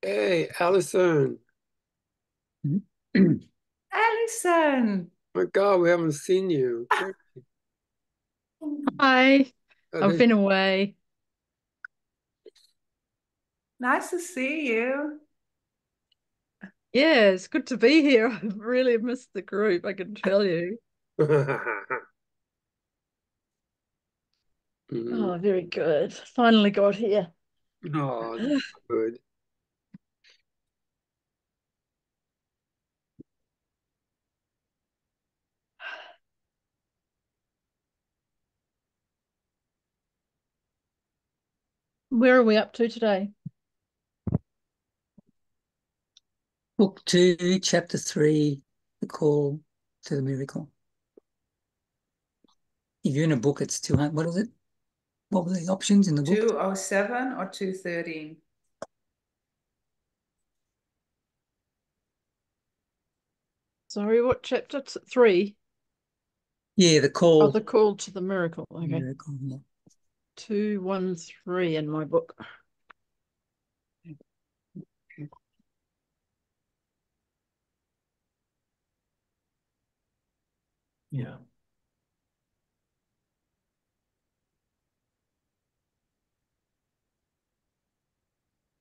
Hey, Alison. Alison, My God, we haven't seen you. Hi, Oh, I've been away. nice to see you. Yeah, it's good to be here. I've really missed the group, I can tell you. Mm. Oh, very good. Finally got here. Oh, that's good. Where are we up to today? Book 2, Chapter 3, The Call to the Miracle. If you're in a book, it's 200. What is it? What were the options in the book? 207 or 213? Sorry, what chapter? Three? Yeah, The Oh, Call the call to the miracle. to the Okay. Miracle. Yeah. 213 in my book. Yeah.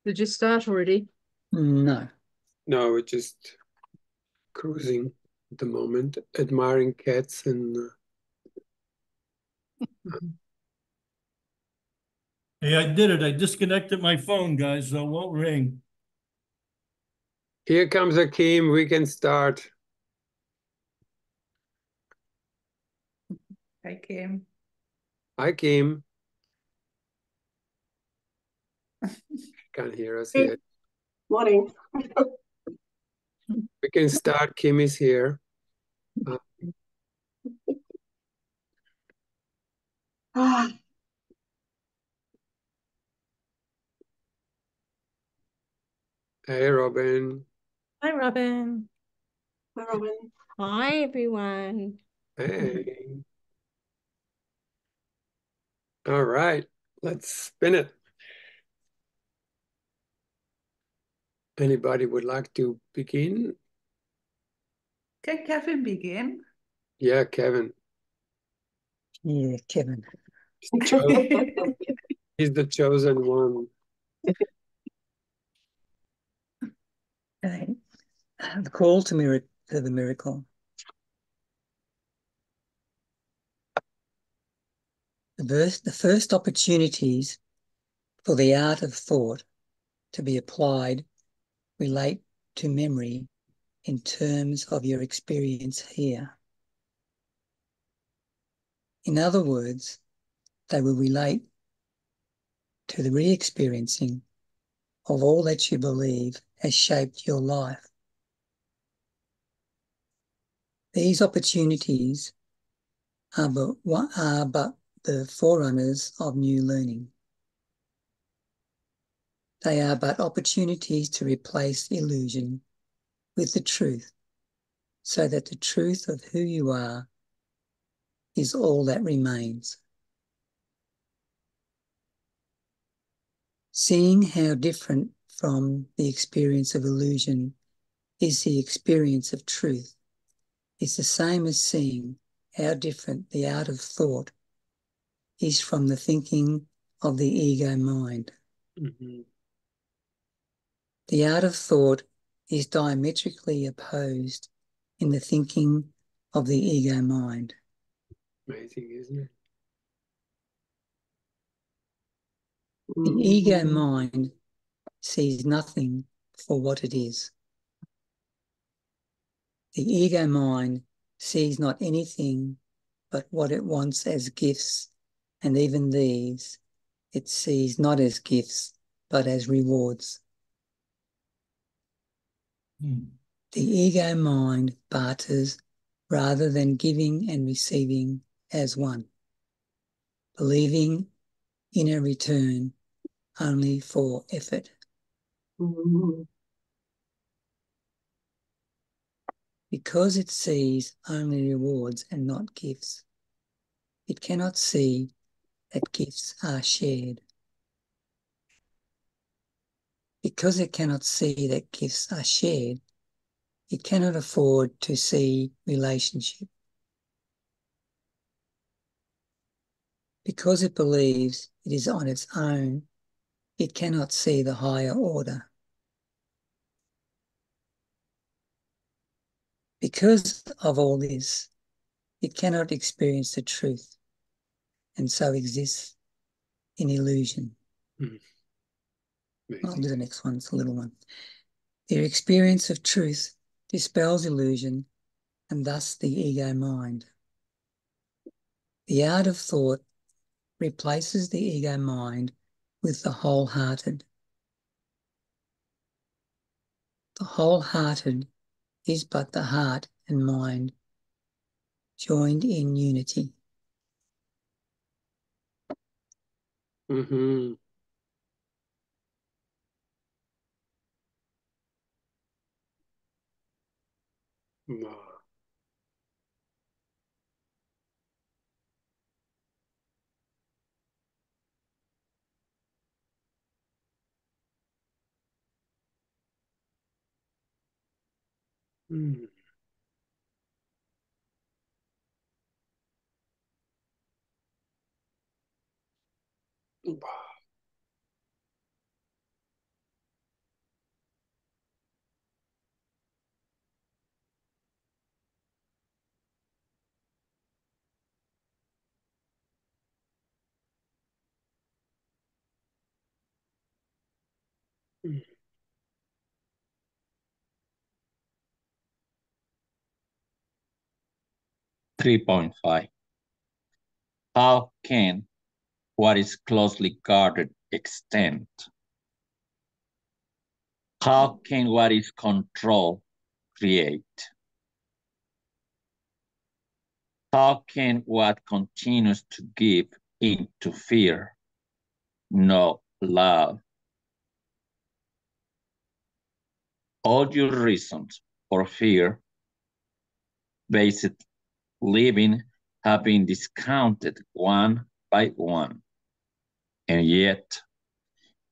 Did you start already? No. No, we're just cruising at the moment, admiring cats, and Hey, I did it. I disconnected my phone, guys, so it won't ring. here comes Akeem. We can start. Hi, Kim. Hi, Akeem. Can't hear us Hey, yet. morning. We can start. Kim is here. Uh, Ah, hey, Robin. Hi, Robin. hi, Robin. Hi, everyone. Hey. All right, let's spin it. Anybody would like to begin? Can Kevin begin? Yeah, Kevin. Yeah, Kevin. He's the chosen one. Okay. The Call to the Miracle. The first opportunities for the art of thought to be applied relate to memory in terms of your experience here. In other words, they will relate to the re-experiencing of all that you believe has shaped your life. These opportunities are but the forerunners of new learning. They are but opportunities to replace illusion with the truth, so that the truth of who you are is all that remains. Seeing how different from the experience of illusion is the experience of truth is the same as seeing how different the art of thought is from the thinking of the ego mind. Mhm. The art of thought is diametrically opposed in the thinking of the ego mind. Amazing, isn't it? The ego mind sees nothing for what it is. The ego mind sees not anything but what it wants as gifts, and even these it sees not as gifts but as rewards. The ego mind barters rather than giving and receiving as one, believing in a return only for effort. Because it sees only rewards and not gifts, it cannot see that gifts are shared. Because it cannot see that gifts are shared, it cannot afford to see relationship. Because it believes it is on its own, it cannot see the higher order. Because of all this, it cannot experience the truth, and so exists in illusion. I'll do the next one, it's a little one. Their experience of truth dispels illusion and thus the ego mind. The art of thought replaces the ego mind with the wholehearted. The wholehearted is but the heart and mind joined in unity. Mm-hmm. Wow. Mm. Wow. Mm. 3.5. How can what is closely guarded extend? How can what is controlled create? How can what continues to give into fear no love? All your reasons for fear-based living have been discounted one by one, and yet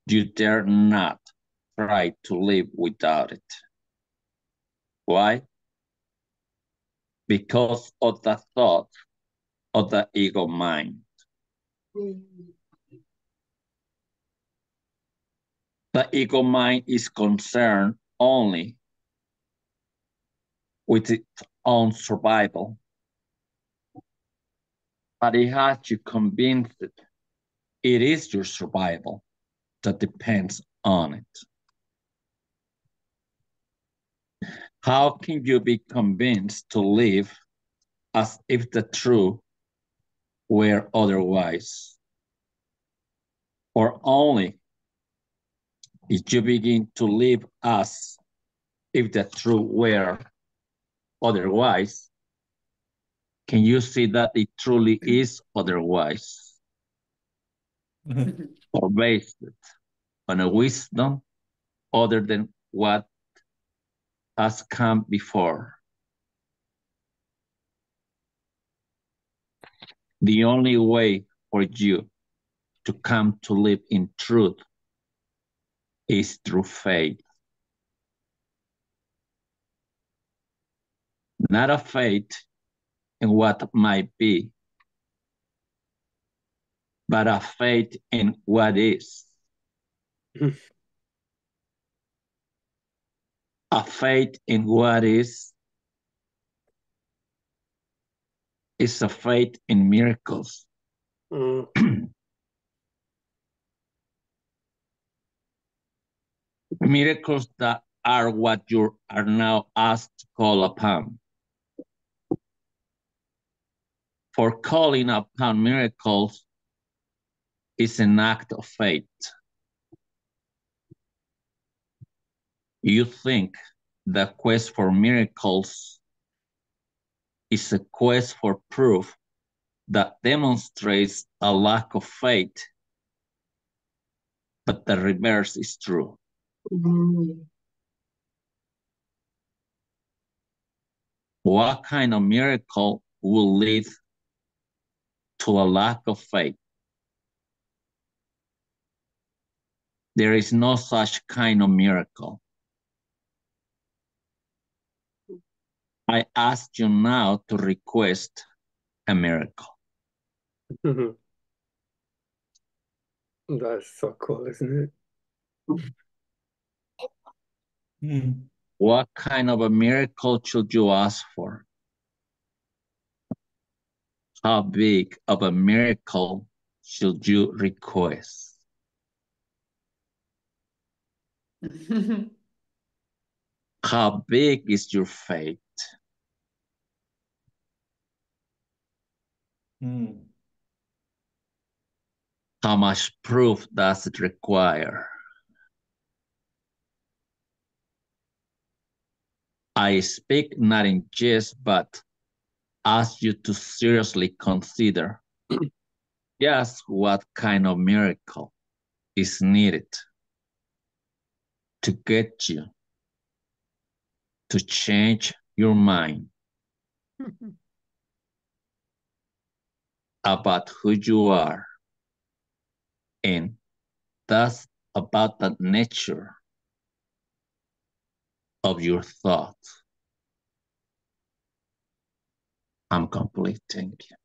you dare not try to live without it. Why? Because of the thought of the ego mind. The ego mind is concerned only with its own survival, but it has you convinced that it is your survival that depends on it. How can you be convinced to live as if the truth were otherwise? Or only if you begin to live as if the truth were otherwise, can you see that it truly is otherwise? Or based on a wisdom other than what has come before? The only way for you to come to live in truth is through faith. Not a faith in what might be, but a faith in what is. A faith in what is a faith in miracles. Miracles that are what you are now asked to call upon. For calling upon miracles is an act of faith. You think the quest for miracles is a quest for proof that demonstrates a lack of faith, but the reverse is true. What kind of miracle will lead to a lack of faith? There is no such kind of miracle. I ask you now to request a miracle. That's so cool, isn't it? What kind of a miracle should you ask for? How big of a miracle should you request? How big is your faith? How much proof does it require? I speak not in jest, but ask you to seriously consider just what kind of miracle is needed to get you to change your mind about who you are, and thus about the nature of your thoughts. I'm complete. Thank you.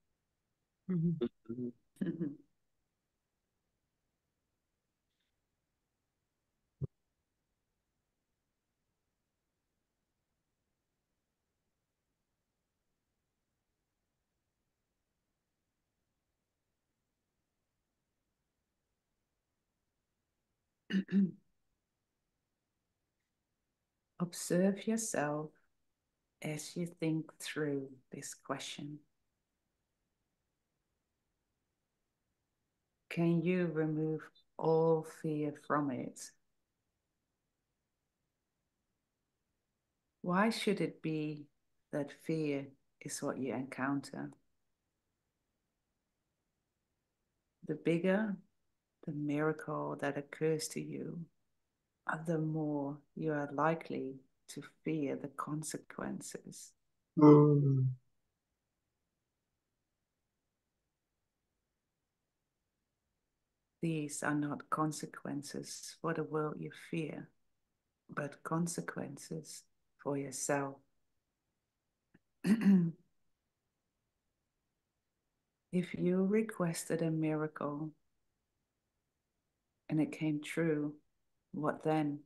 Observe yourself as you think through this question. Can you remove all fear from it? Why should it be that fear is what you encounter? The bigger the miracle that occurs to you, the more you are likely to fear the consequences. These are not consequences for the world you fear, but consequences for yourself. If you requested a miracle and it came true, what then?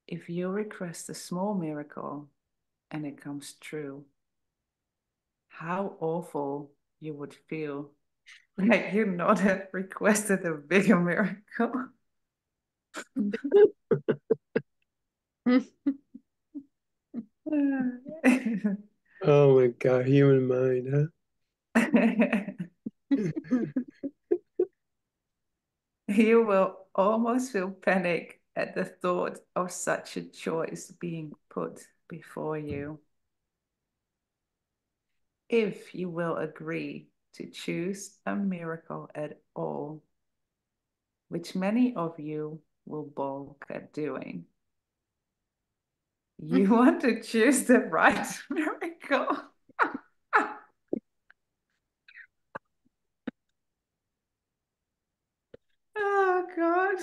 If you request a small miracle and it comes true, how awful you would feel, like you not have requested a bigger miracle. Oh my God, human mind, huh? You will almost feel panic at the thought of such a choice being put before you. If you will agree to choose a miracle at all, which many of you will balk at doing, you want to choose the right miracle. Oh, God.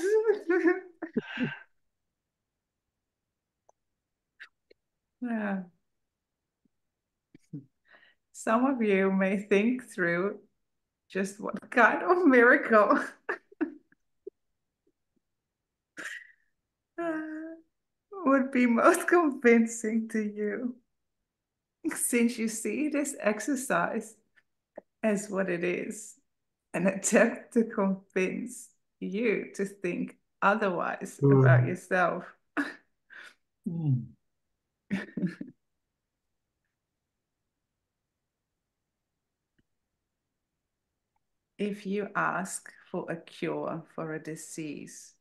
Yeah. Some of you may think through just what kind of miracle would be most convincing to you, since you see this exercise as what it is, an attempt to convince you to think otherwise about yourself. If you ask for a cure for a disease,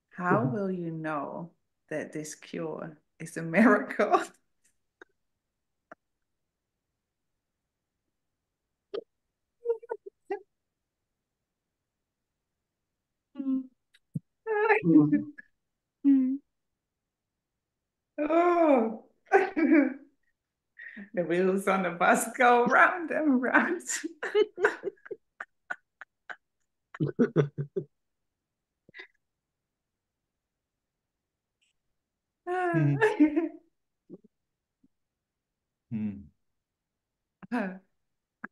how will you know that this cure is a miracle? Oh, the wheels on the bus go round and round.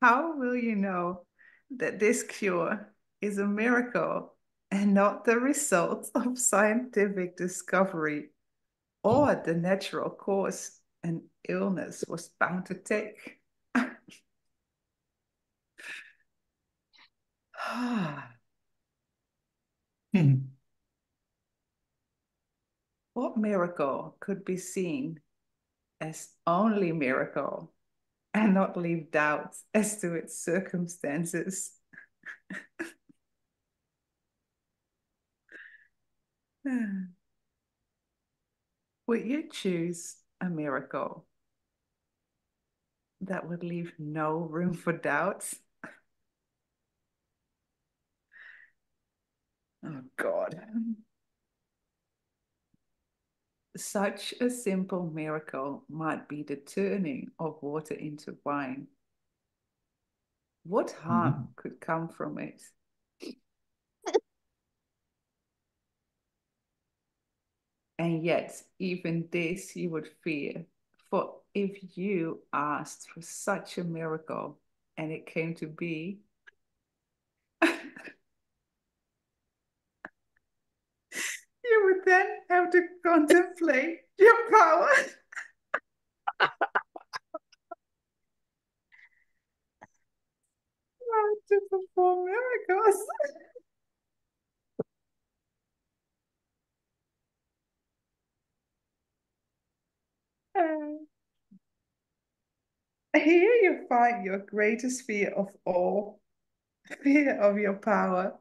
How will you know that this cure is a miracle and not the result of scientific discovery or the natural course an illness was bound to take? What miracle could be seen as only miracle and not leave doubts as to its circumstances? Would you choose a miracle that would leave no room for doubts? Oh, God. Such a simple miracle might be the turning of water into wine. What harm could come from it? And yet, even this you would fear. For if you asked for such a miracle and it came to be, you would then have to contemplate your power to perform miracles. Here you find your greatest fear of all, fear of your power.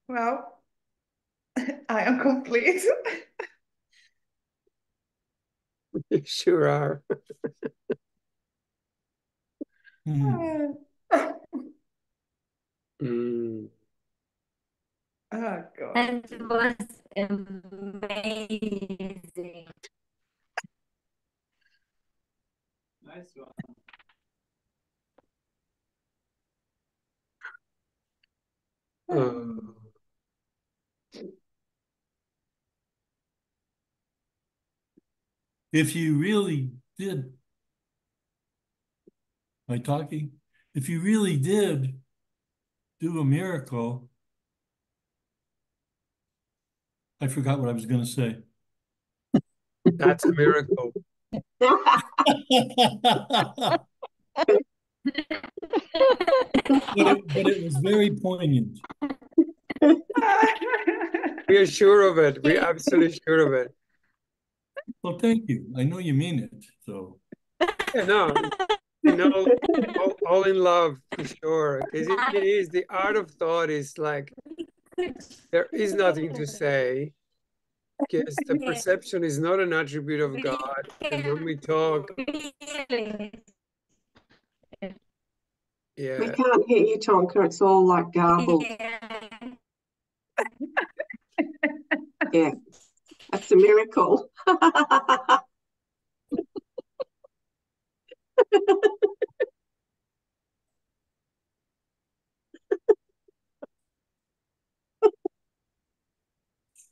Well, I am complete. You sure are. Hmm. Mm. Oh, God. And it was amazing. Nice one. Oh. If you really did, am I talking? If you really did do a miracle, I forgot what I was going to say. That's a miracle. But it was very poignant. We are sure of it. We're absolutely sure of it. Well, thank you. I know you mean it. So Yeah, no, all in love for sure. Because it is the art of thought is like there is nothing to say. Because the perception is not an attribute of God. And when we talk, We yeah, can't hear you, Tonka. It's all like garbled. Yeah, that's a miracle.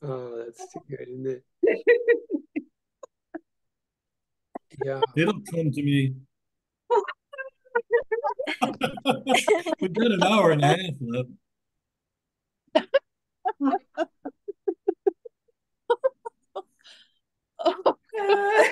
oh, that's too good, isn't it? Yeah. it'll come to me. We've got an hour and a half left. Oh, God.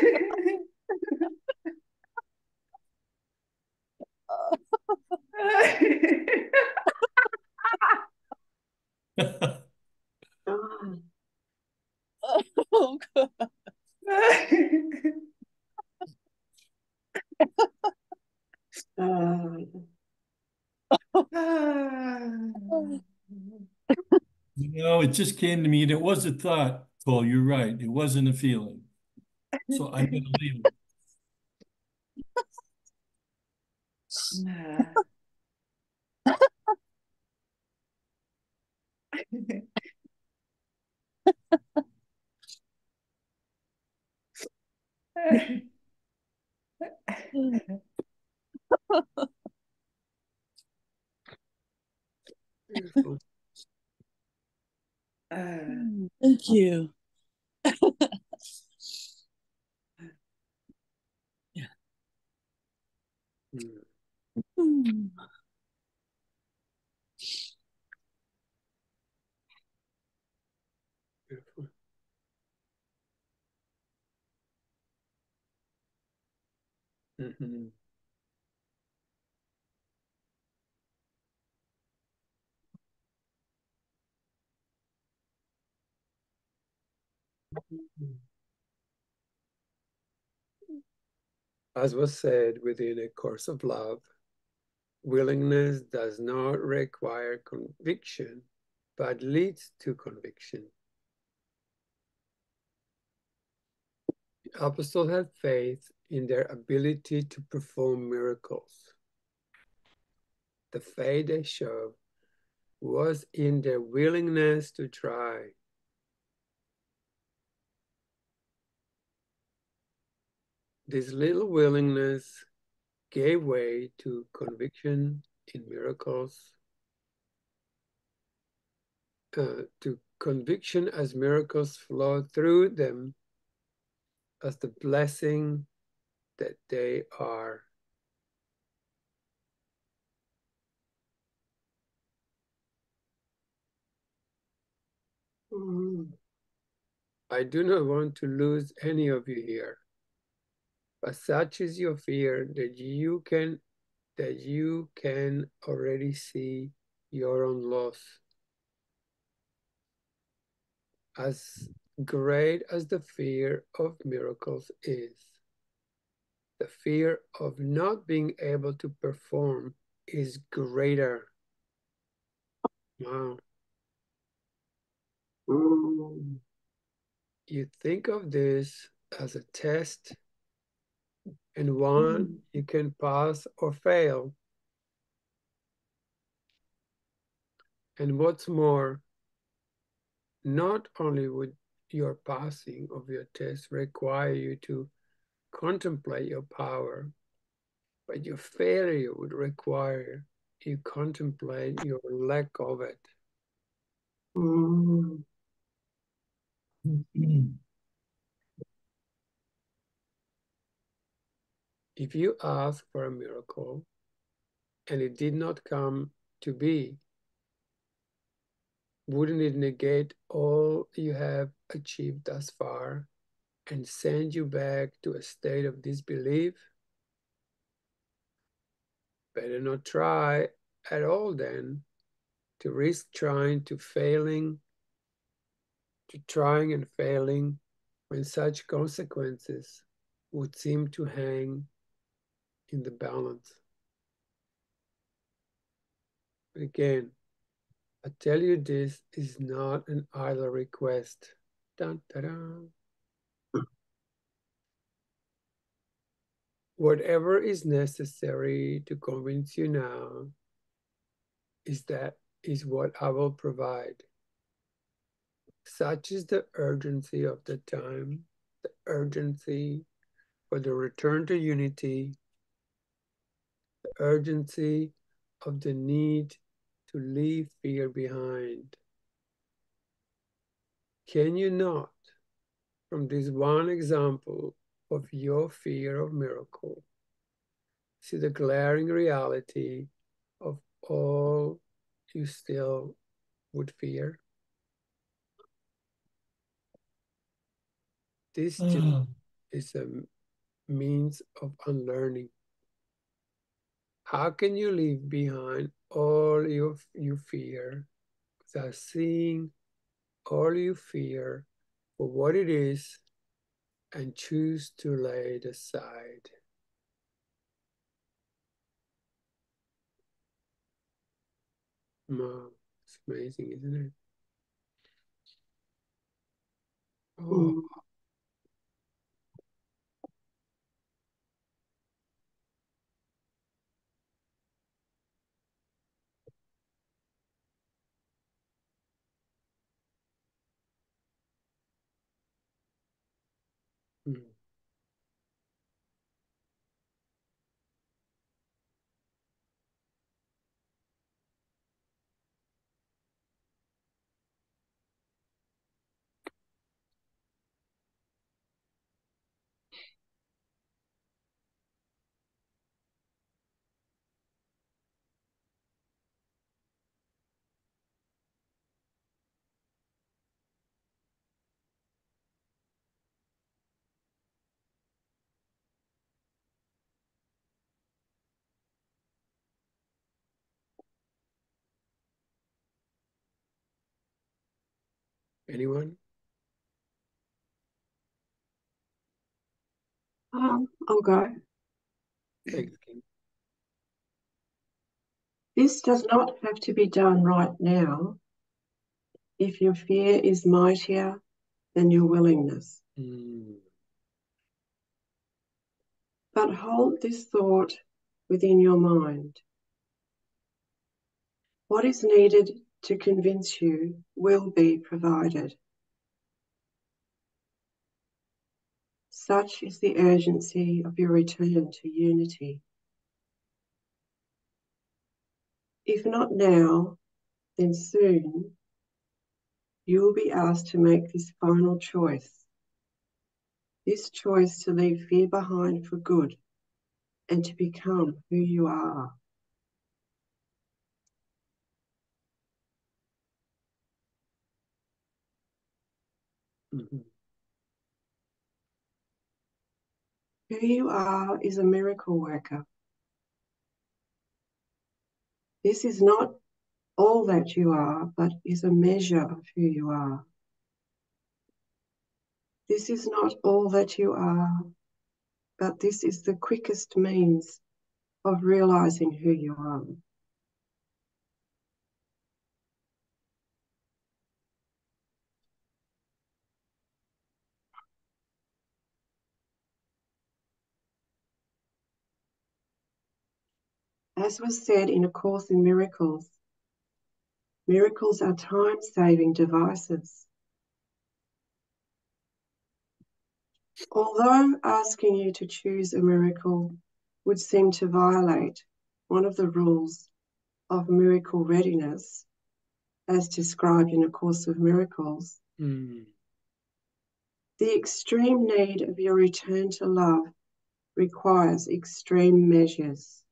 It just came to me, and it was a thought, Cole. You're right. It wasn't a feeling. So I'm going to leave it. Thank you. Mm. Beautiful. Mhm. As was said within A Course of Love, willingness does not require conviction, but leads to conviction. The apostles had faith in their ability to perform miracles. The faith they showed was in their willingness to try. This little willingness gave way to conviction in miracles, to conviction as miracles flowed through them as the blessing that they are. I do not want to lose any of you here, but such is your fear that you can already see your own loss. As great as the fear of miracles is, the fear of not being able to perform is greater. Wow. You think of this as a test, and one you can pass or fail. And what's more, not only would your passing of your test require you to contemplate your power, but your failure would require you contemplate your lack of it. If you ask for a miracle and it did not come to be, wouldn't it negate all you have achieved thus far and send you back to a state of disbelief? Better not try at all then, to risk trying and failing when such consequences would seem to hang in the balance. But again, I tell you, this is not an idle request. Dun, dun, dun. Whatever is necessary to convince you now is what I will provide. Such is the urgency of the time, the urgency for the return to unity, the urgency of the need to leave fear behind. Can you not, from this one example of your fear of miracle, see the glaring reality of all you still would fear? This too is a means of unlearning. How can you leave behind all you fear without seeing all you fear for what it is and choose to lay it aside? Wow, it's amazing, isn't it? Oh. Mm. Anyone? I'll go. Thanks, Kim. This does not have to be done right now if your fear is mightier than your willingness. But hold this thought within your mind. What is needed to convince you will be provided. Such is the urgency of your return to unity. If not now, then soon you will be asked to make this final choice. This choice to leave fear behind for good and to become who you are. Mhm. Who you are is a miracle worker. This is not all that you are, but is a measure of who you are. This is not all that you are, but this is the quickest means of realizing who you are. As was said in A Course in Miracles, miracles are time-saving devices. Although asking you to choose a miracle would seem to violate one of the rules of miracle readiness, as described in A Course of Miracles, the extreme need of your return to love requires extreme measures.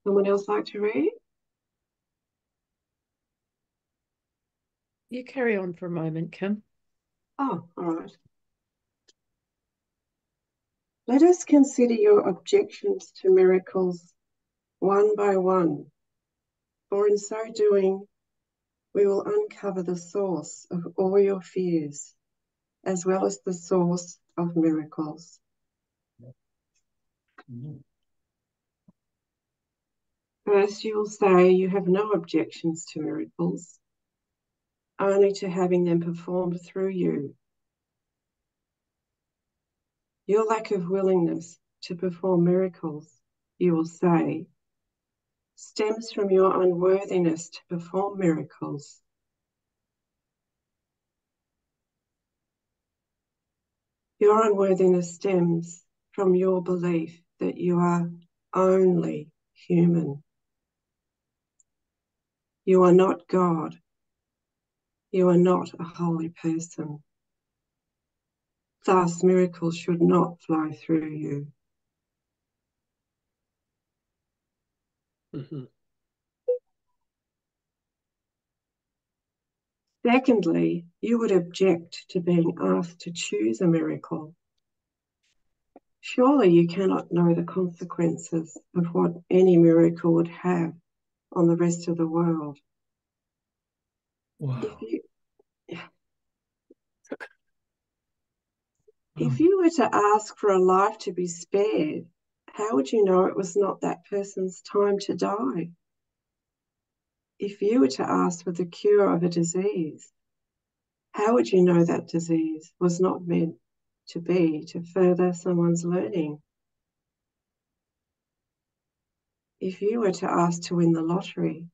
Someone else like to read? You carry on for a moment, Kim. Oh, all right. Let us consider your objections to miracles one by one, for in so doing, we will uncover the source of all your fears, as well as the source of miracles. First, you will say you have no objections to miracles, only to having them performed through you. Your lack of willingness to perform miracles, you will say, stems from your unworthiness to perform miracles. Your unworthiness stems from your belief that you are only human. You are not God. You are not a holy person. Thus, miracles should not flow through you. Secondly, you would object to being asked to choose a miracle. Surely you cannot know the consequences of what any miracle would have on the rest of the world. Wow. If you were to ask for a life to be spared, how would you know it was not that person's time to die? If you were to ask for the cure of a disease, how would you know that disease was not meant to be to further someone's learning? If you were to ask to win the lottery,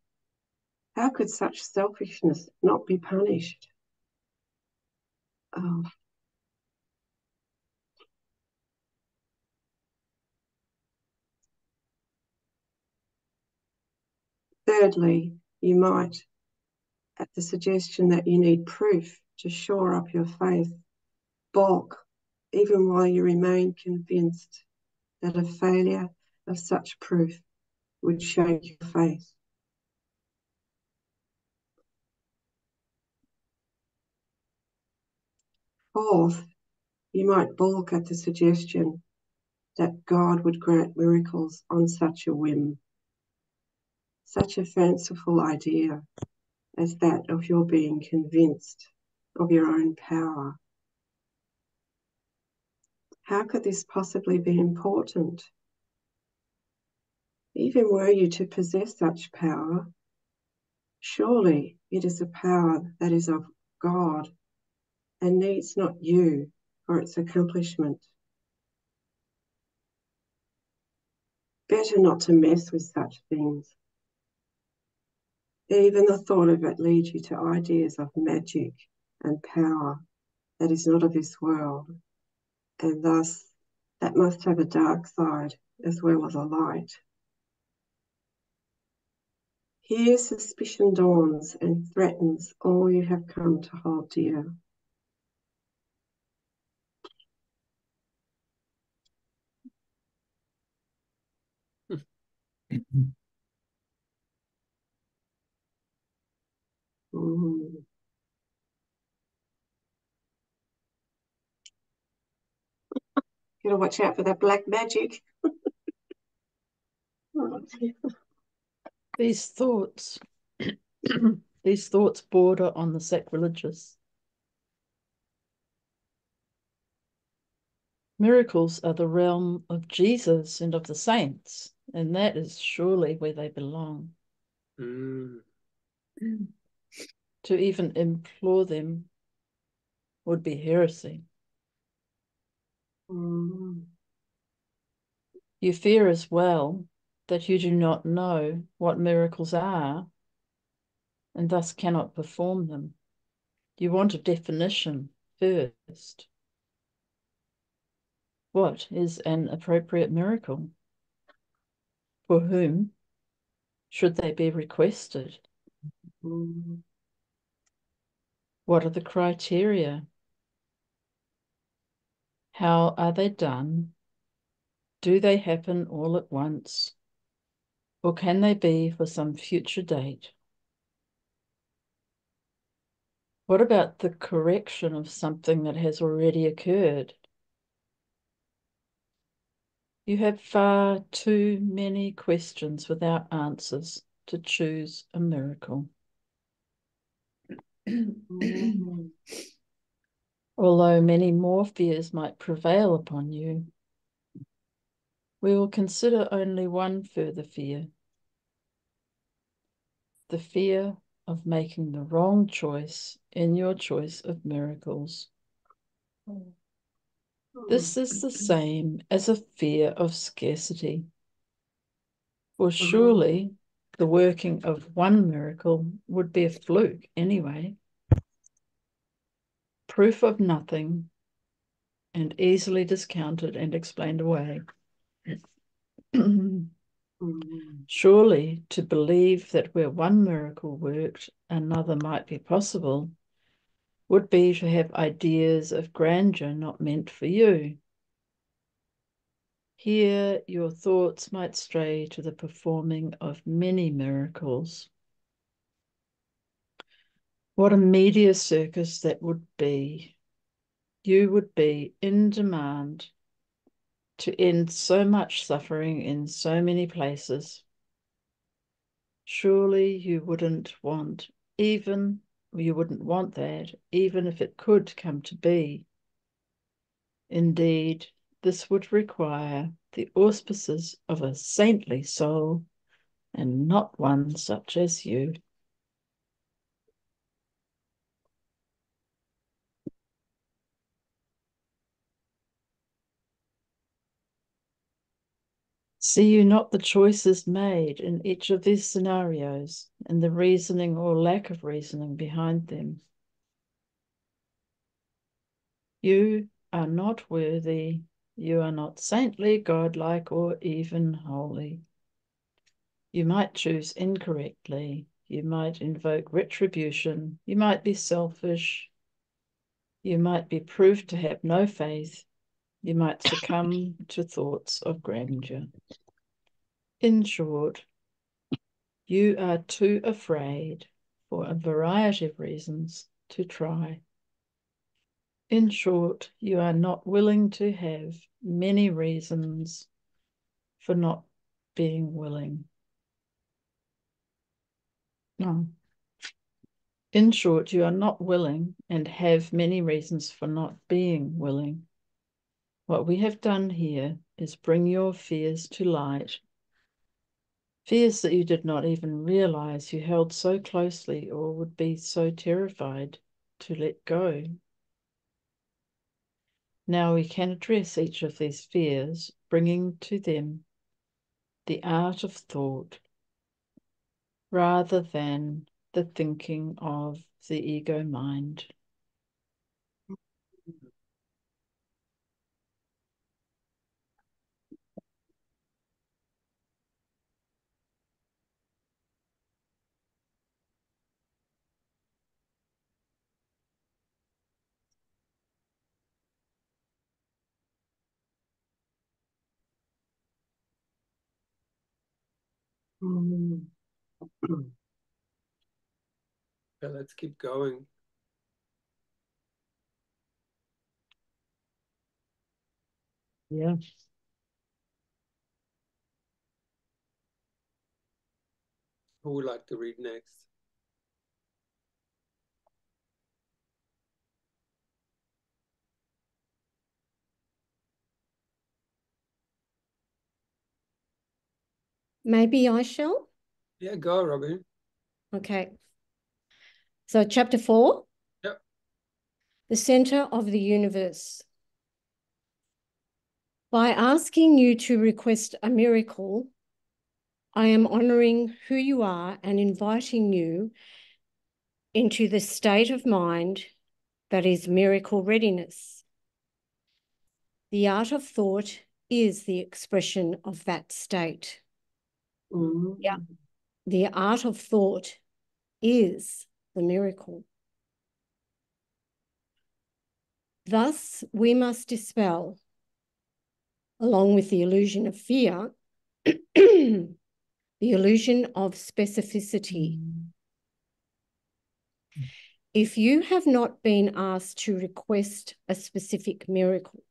how could such selfishness not be punished? Oh. Thirdly, you might, at the suggestion that you need proof to shore up your faith, balk even while you remain convinced that a failure of such proof would shake your faith. Fourth, You might balk at the suggestion that God would grant miracles on such a whim, such a fanciful idea as that of your being convinced of your own power. How could this possibly be important? Even were you to possess such power, surely it is a power that is of God and needs not you for its accomplishment. Better not to mess with such things. Even the thought of it leads you to ideas of magic and power that is not of this world, and thus that must have a dark side as well as a light. Here suspicion dawns and threatens all you have come to hold dear. Mm. Gotta watch out for that black magic. These thoughts, these thoughts border on the sacrilegious. Miracles are the realm of Jesus and of the saints, and that is surely where they belong. Mm. To even implore them would be heresy. Mm. You fear as well that you do not know what miracles are and thus cannot perform them. You want a definition first. What is an appropriate miracle? For whom should they be requested? Mm. What are the criteria? How are they done? Do they happen all at once? Or can they be for some future date? What about the correction of something that has already occurred? You have far too many questions without answers to choose a miracle. Mm. Although many more fears might prevail upon you, we will consider only one further fear: the fear of making the wrong choice in your choice of miracles. This is the same as a fear of scarcity. For surely the working of one miracle would be a fluke anyway. Proof of nothing and easily discounted and explained away. Surely to believe that where one miracle worked, another might be possible would be to have ideas of grandeur not meant for you. Here your thoughts might stray to the performing of many miracles. What a media circus that would be. You would be in demand to end so much suffering in so many places. Surely you wouldn't want that, even if it could come to be. Indeed, this would require the auspices of a saintly soul, and not one such as you. See you not the choices made in each of these scenarios and the reasoning or lack of reasoning behind them? You are not worthy, you are not saintly, godlike, or even holy. You might choose incorrectly, you might invoke retribution, you might be selfish, you might be proved to have no faith, you might succumb to thoughts of grandeur. In short, you are too afraid, for a variety of reasons, to try. In short, you are not willing to have many reasons for not being willing. No. In short, you are not willing and have many reasons for not being willing. What we have done here is bring your fears to light, fears that you did not even realize you held so closely or would be so terrified to let go. Now we can address each of these fears, bringing to them the art of thought rather than the thinking of the ego mind. Yeah, let's keep going. Yeah. Who would like to read next? Maybe I shall. Yeah, go, Robin. Okay. So chapter 4. Yep. The center of the universe. By asking you to request a miracle, I am honoring who you are and inviting you into the state of mind that is miracle readiness. The art of thought is the expression of that state. Yeah. The art of thought is the miracle. Thus, we must dispel, along with the illusion of fear, the illusion of specificity. If you have not been asked to request a specific miracle,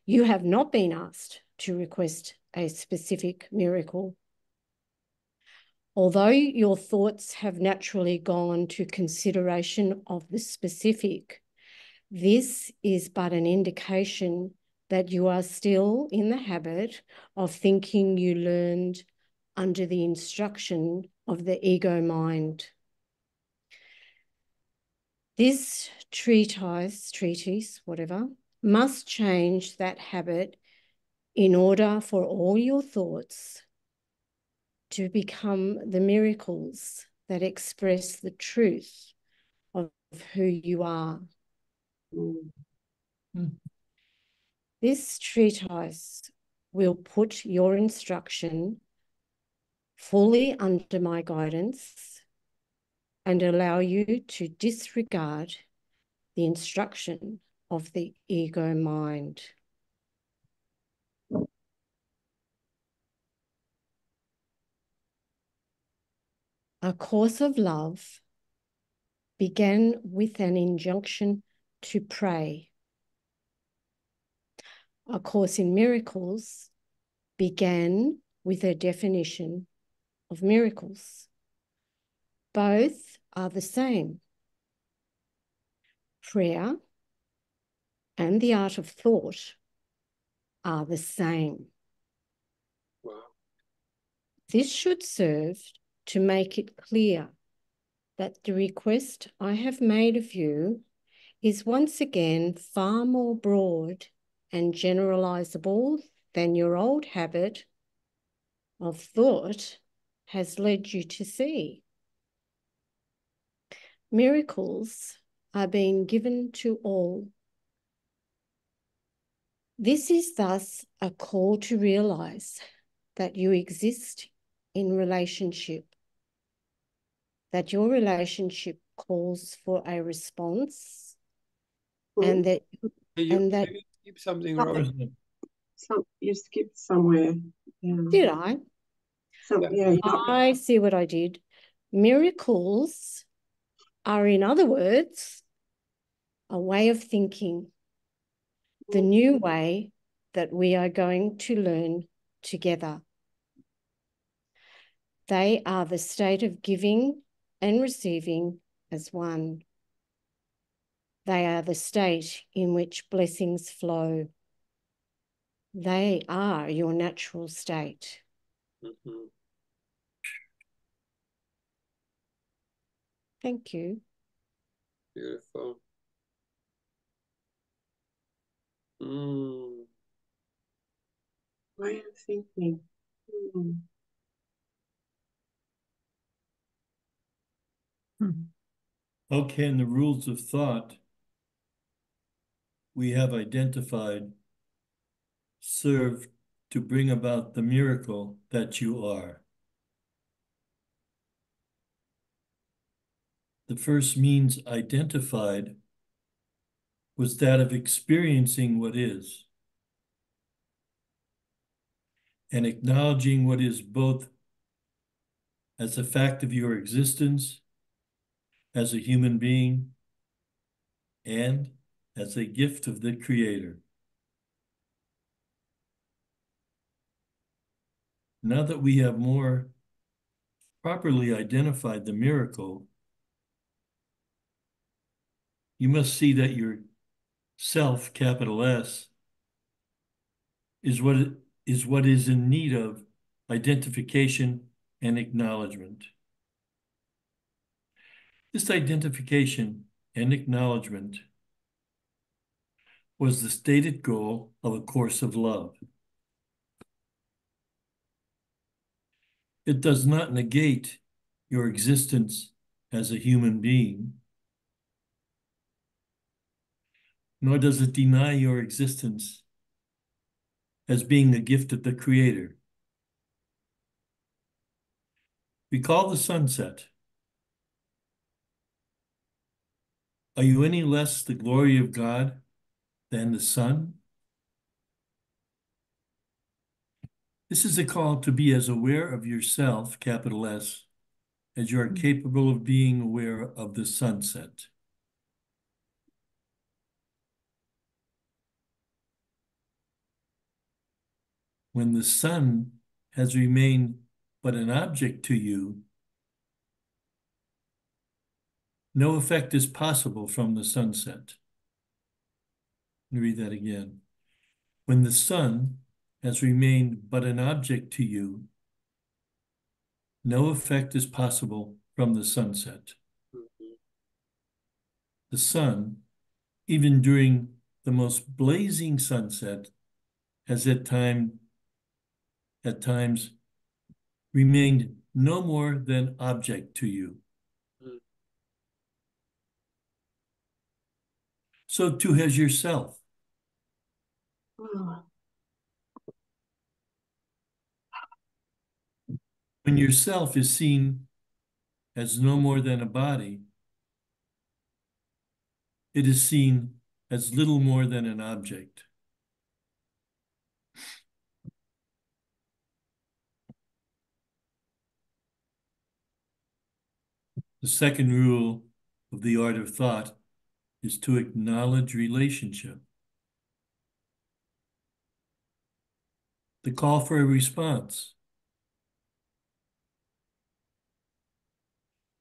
you have not been asked to request a specific miracle. Although your thoughts have naturally gone to consideration of the specific, this is but an indication that you are still in the habit of thinking you learned under the instruction of the ego mind. This treatise, whatever, must change that habit in order for all your thoughts to become the miracles that express the truth of who you are. This treatise will put your instruction fully under my guidance and allow you to disregard the instruction of the ego mind. A Course of Love began with an injunction to pray. A Course in Miracles began with a definition of miracles. Both are the same. Prayer and the art of thought are the same. Wow. This should serve to make it clear that the request I have made of you is once again far more broad and generalizable than your old habit of thought has led you to see. Miracles are being given to all. This is thus a call to realize that you exist in relationship, that your relationship calls for a response, and that You skip something, Robin. You skipped somewhere. Yeah. Did I? I see what I did. Miracles are, in other words, a way of thinking, the new way that we are going to learn together. They are the state of giving and receiving as one. They are the state in which blessings flow. They are your natural state. Mm-hmm. Thank you. Beautiful. Way of thinking. How can the rules of thought we have identified serve to bring about the miracle that you are? The first means identified was that of experiencing what is and acknowledging what is both as a fact of your existence as a human being and as a gift of the Creator. Now that we have more properly identified the miracle, you must see that your self, capital S, is what is in need of identification and acknowledgement. This identification and acknowledgement was the stated goal of A Course of Love. It does not negate your existence as a human being, nor does it deny your existence as being a gift of the Creator. Recall the sunset. Are you any less the glory of God than the sun? This is a call to be as aware of yourself, capital S, as you are capable of being aware of the sunset. When the sun has remained but an object to you, no effect is possible from the sunset. Let me read that again. When the sun has remained but an object to you, no effect is possible from the sunset. The sun, even during the most blazing sunset, has at times remained no more than object to you. So too has yourself. When yourself is seen as no more than a body, it is seen as little more than an object. The second rule of the art of thought is to acknowledge relationship. The call for a response.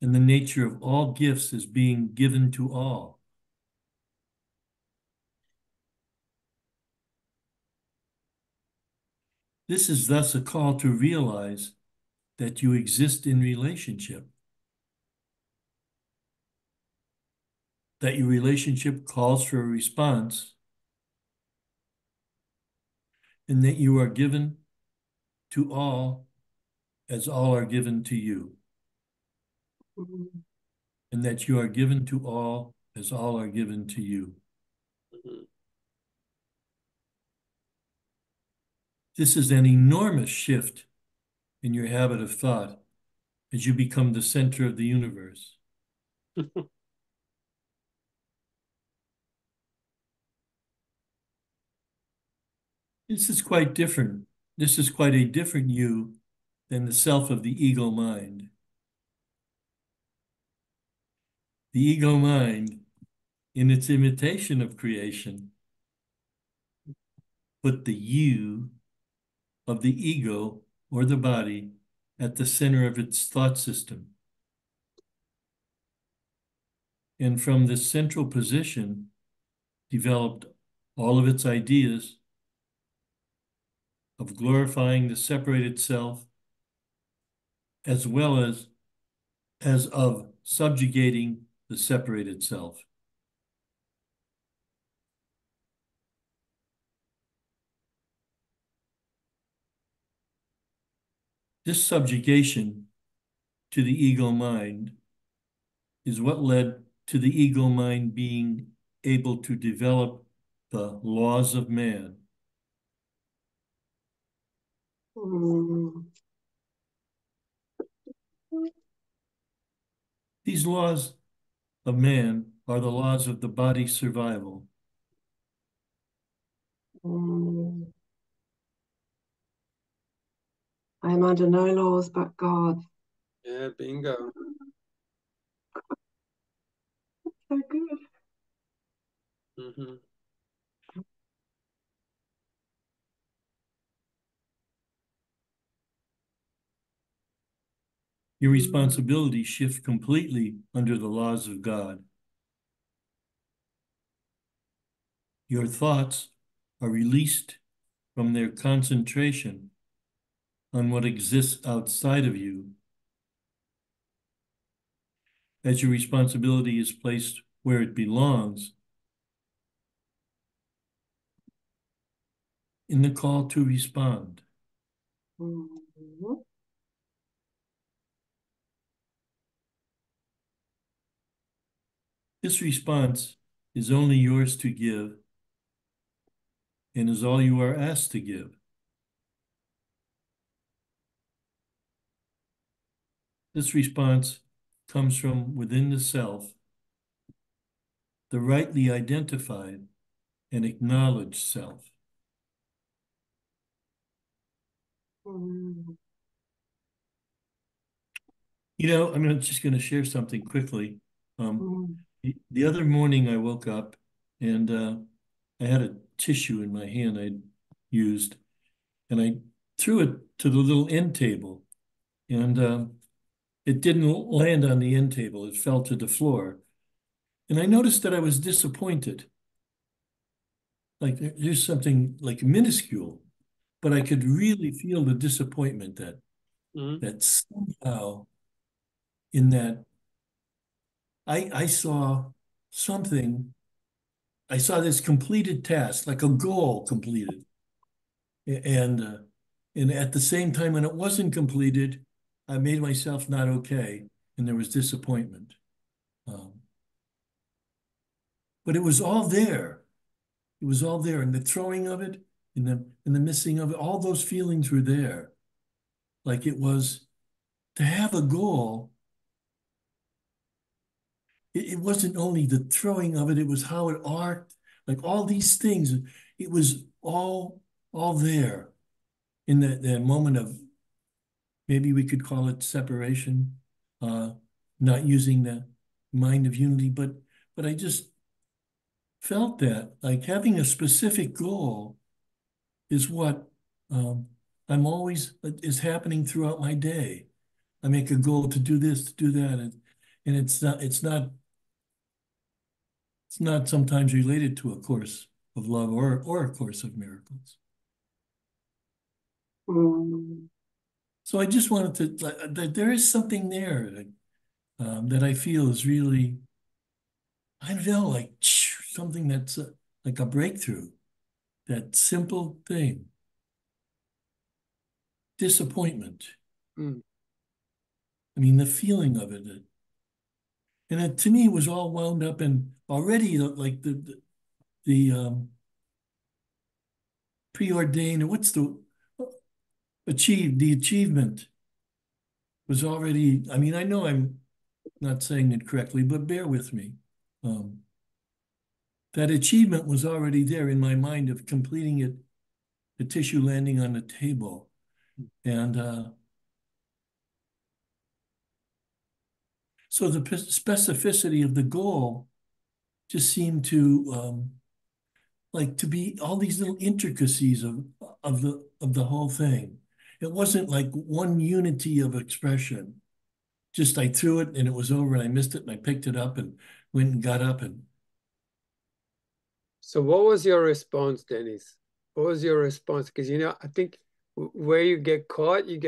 And the nature of all gifts is being given to all. This is thus a call to realize that you exist in relationship, that your relationship calls for a response, and that you are given to all as all are given to you. And that you are given to all as all are given to you. This is an enormous shift in your habit of thought as you become the center of the universe. This is quite different. This is quite a different you than the self of the ego mind. The ego mind in its imitation of creation, put the you of the ego or the body at the center of its thought system. And from this central position, developed all of its ideas of glorifying the separated self, as well as of subjugating the separated self. This subjugation to the ego mind is what led to the ego mind being able to develop the laws of man. These laws of man are the laws of the body's survival. I am under no laws but God. Yeah, bingo. So good. Mm-hmm. Your responsibilities shift completely under the laws of God. Your thoughts are released from their concentration on what exists outside of you, as your responsibility is placed where it belongs, in the call to respond. This response is only yours to give and is all you are asked to give. This response comes from within the self, the rightly identified and acknowledged self. You know, I'm just going to share something quickly. The other morning I woke up and I had a tissue in my hand I'd used, and I threw it to the little end table, and it didn't land on the end table. It fell to the floor. And I noticed that I was disappointed. Like there's something like minuscule, but I could really feel the disappointment that somehow in that I saw something. I saw this completed task, like a goal completed. And at the same time, when it wasn't completed, I made myself not okay, and there was disappointment. But it was all there. It was all there, and the throwing of it, and the missing of it, all those feelings were there. Like it was to have a goal. It wasn't only the throwing of it, it was how it arced, like all these things. It was all there in the moment of, maybe we could call it separation, not using the mind of unity, but I just felt that like having a specific goal is what I'm always is happening throughout my day. I make a goal to do this, to do that, and it's not sometimes related to a course of love or a course of miracles. So I just wanted to, that there is something there that I feel is really, I don't know, like something that's like a breakthrough, that simple thing. Disappointment. I mean, the feeling of it. And it, to me, it was all wound up in already like the preordained, what's the achievement was already, I mean, I know I'm not saying it correctly, but bear with me. That achievement was already there in my mind of completing it, the tissue landing on the table. And so the specificity of the goal just seemed to like to be all these little intricacies of the whole thing. It wasn't like one unity of expression. Just I threw it and it was over and I missed it and I picked it up and went and got up and. So what was your response, Dennis? What was your response? Because, you know, I think where you get caught in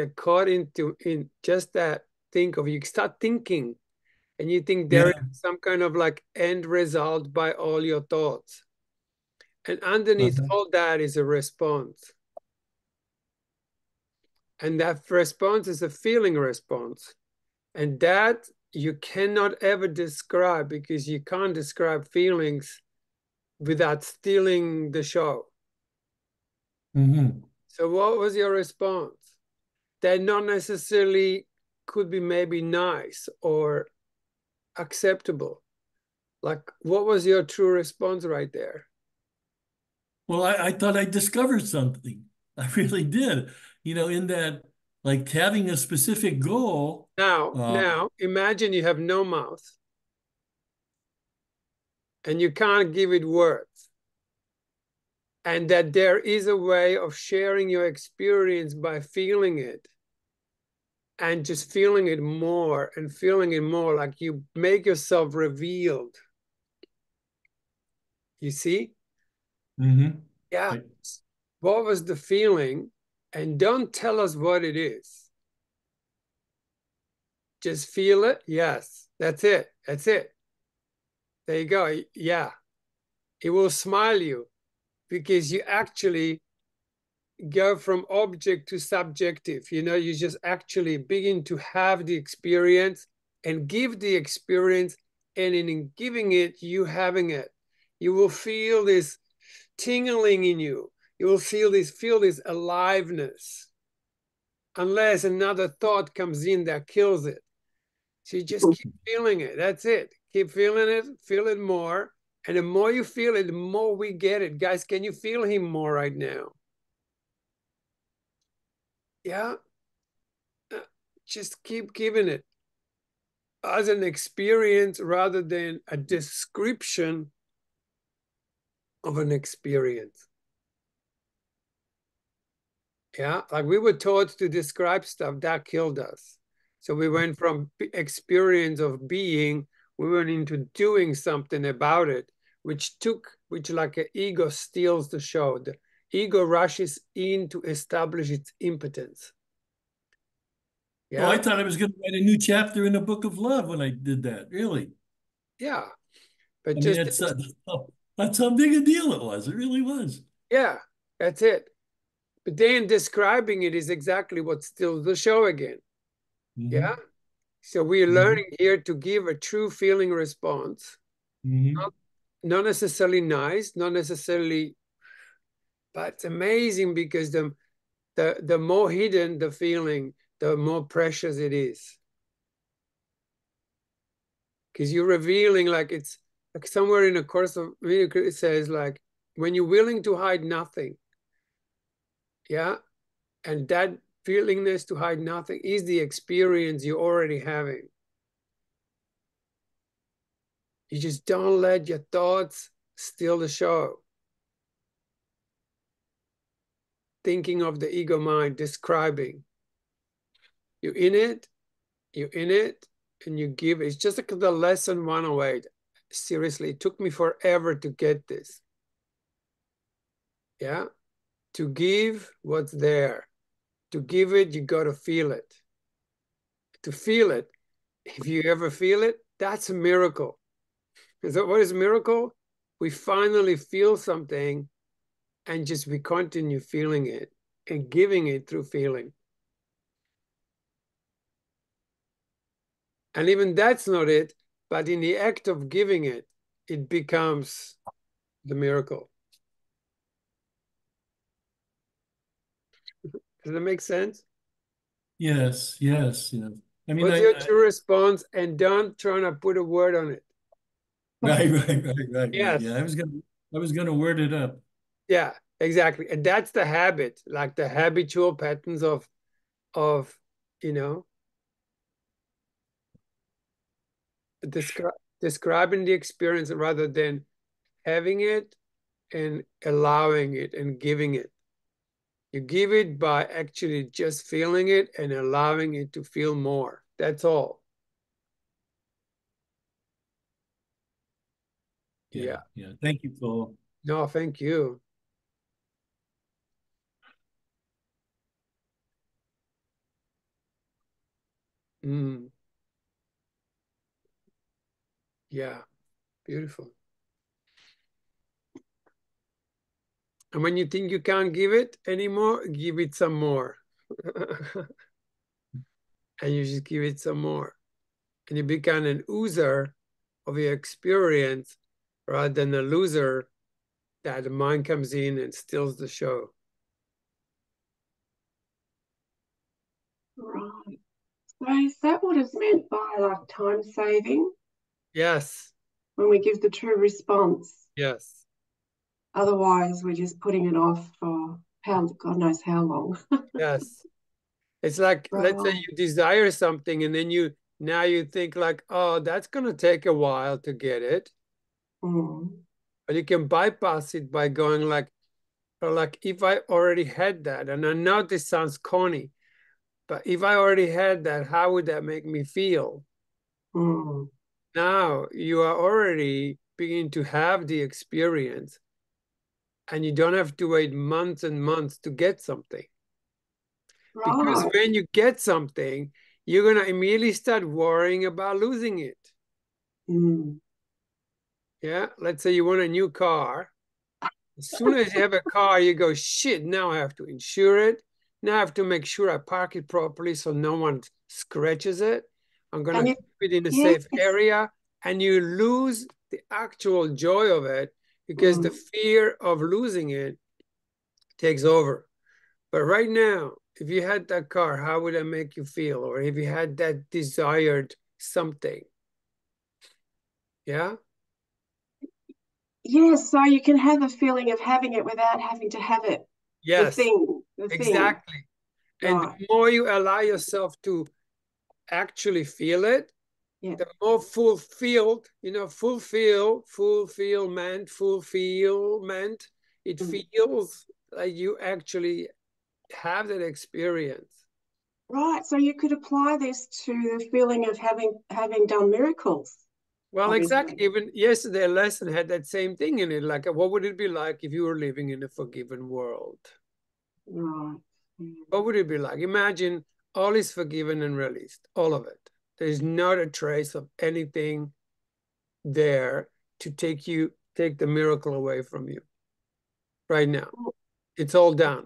just that you start thinking and you think there is some kind of like end result by all your thoughts. And underneath all that is a response. And that response is a feeling response. And that you cannot ever describe because you can't describe feelings without stealing the show. So what was your response? That not necessarily could be maybe nice or acceptable. Like, what was your true response right there? Well, I thought I discovered something. I really did. You know, in that, like having a specific goal. Now, imagine you have no mouth and you can't give it words. And that there is a way of sharing your experience by feeling it and just feeling it more and feeling it more, like you make yourself revealed. You see? Yeah. Right. What was the feeling? And don't tell us what it is. Just feel it. Yes, that's it. That's it. There you go. Yeah. It will smile you because you actually go from object to subjective. You know, you just actually begin to have the experience and give the experience. And in giving it, you having it, you will feel this tingling in you. You will feel this aliveness, unless another thought comes in that kills it. So you just keep feeling it. That's it. Keep feeling it. Feel it more. And the more you feel it, the more we get it. Guys, can you feel him more right now? Yeah. Just keep giving it as an experience rather than a description of an experience. Yeah, like we were taught to describe stuff that killed us. So we went from experience of being, we went into doing something about it, which like an ego steals the show. The ego rushes in to establish its impotence. Yeah. Oh, I thought I was going to write a new chapter in the book of love when I did that. Really? Yeah. But I just mean, that's how big a deal it was. It really was. Yeah, that's it. But then describing it is exactly what steals the show again. Yeah. So we're learning here to give a true feeling response. Not necessarily nice, not necessarily, but it's amazing because the more hidden the feeling, the more precious it is. Because you're revealing, like it's like somewhere in a Course of Miracles, it says like, when you're willing to hide nothing, yeah, and that willingness to hide nothing is the experience you're already having. You just don't let your thoughts steal the show. Thinking of the ego mind, describing. You're in it, and you give. It's just like the lesson 108. Seriously, it took me forever to get this. Yeah, to give what's there. To give it, you got to feel it. To feel it, if you ever feel it, that's a miracle. So what is a miracle? We finally feel something and just we continue feeling it and giving it through feeling. And even that's not it, but in the act of giving it, it becomes the miracle. Does that make sense? Yes, yes, yes. I mean, what's your true response? And don't try to put a word on it. Right. Yes. Yeah, I was gonna word it up. Yeah, exactly. And that's the habit, like the habitual patterns of describing the experience rather than having it and allowing it and giving it. You give it by actually just feeling it and allowing it to feel more. That's all. Yeah. Thank you, Phil. No, thank you. Yeah, beautiful. And when you think you can't give it anymore, give it some more. And you just give it some more. And you become an oozer of your experience rather than a loser that the mind comes in and steals the show. Right. So is that what is meant by like time saving? Yes. When we give the true response. Yes. Otherwise, we're just putting it off for God knows how long. Yes. It's like, let's say you desire something and then now you think like, oh, that's going to take a while to get it. But you can bypass it by going like, if I already had that, and I know this sounds corny, but if I already had that, how would that make me feel? Now you are already beginning to have the experience and you don't have to wait months and months to get something. Because when you get something, you're going to immediately start worrying about losing it. Yeah, let's say you want a new car. As soon as you have a car, you go, shit, now I have to insure it. Now I have to make sure I park it properly so no one scratches it. I'm going to keep it in a safe area. And you lose the actual joy of it because the fear of losing it takes over. But right now, if you had that car, how would that make you feel? Or if you had that desired something? Yeah? Yes, so you can have a feeling of having it without having to have it. Yes, the thing. Exactly. And the more you allow yourself to actually feel it, the more fulfillment, it feels like you actually have that experience. Right. So you could apply this to the feeling of having done miracles. Well, obviously. Exactly. Even yesterday, a lesson had that same thing in it. Like, what would it be like if you were living in a forgiven world? Right. What would it be like? Imagine all is forgiven and released, all of it. There's not a trace of anything there to take the miracle away from you right now. It's all done.